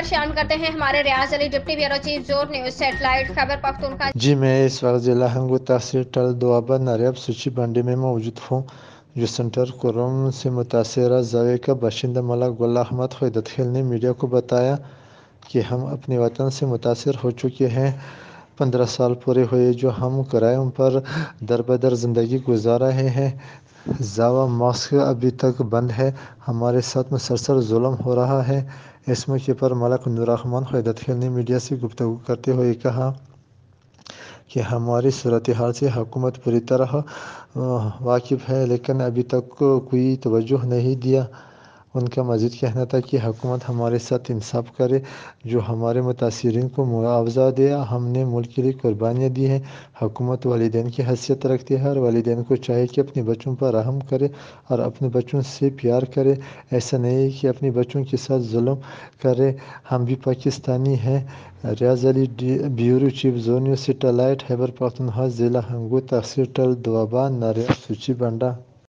खबर शामिल करते हैं हमारे रियाज अली डिप्टी ब्यूरो चीफ जोर न्यूज सैटेलाइट खैबर पख्तूनख्वा। जी, मैं इस वक्त ज़िला हंगू तहसील टल दोआबा नारियाब सूची बंडी में मौजूद हूँ, जो सेंटर कोरोम से मुतासरा जावे का बाशिंदा मलक गुल अहमद ख़ुदैतखिल ने मीडिया को बताया कि हम अपने वतन से मुतासर हो चुके हैं। 15 साल पूरे हुए जो हम किरायों पर दर बदर ज़िंदगी गुजार रहे हैं। जावा मॉस्क अभी तक बंद है, हमारे साथ मुसलसल जुल्म हो रहा है। इस मौके पर मलक नूररहमान ख़ुदैतखिल ने मीडिया से गुफ्तगू करते हुए कहा कि हमारी सूरत हाल से हुकूमत पूरी तरह वाकिफ़ है, लेकिन अभी तक कोई तवज्जो नहीं दिया। उनका मज़ीद कहना था कि हुकूमत हमारे साथ इंसाफ करे, जो हमारे मुतासिरीन को मुआवजा दे। हमने मुल्क के लिए कुर्बानियाँ दी हैं। हुकूमत वालिदैन की हैसियत रखती है और वालिदैन को चाहिए कि अपने बच्चों पर रहम करे और अपने बच्चों से प्यार करे। ऐसा नहीं है कि अपने बच्चों के साथ जुल्म करे। हम भी पाकिस्तानी हैं। Riaz Ali bureau chief zone news satellite Khyber Pakhtunkhwa, ज़िला हंगू तहसील टल दोआबा नारियाब सूची बंडा।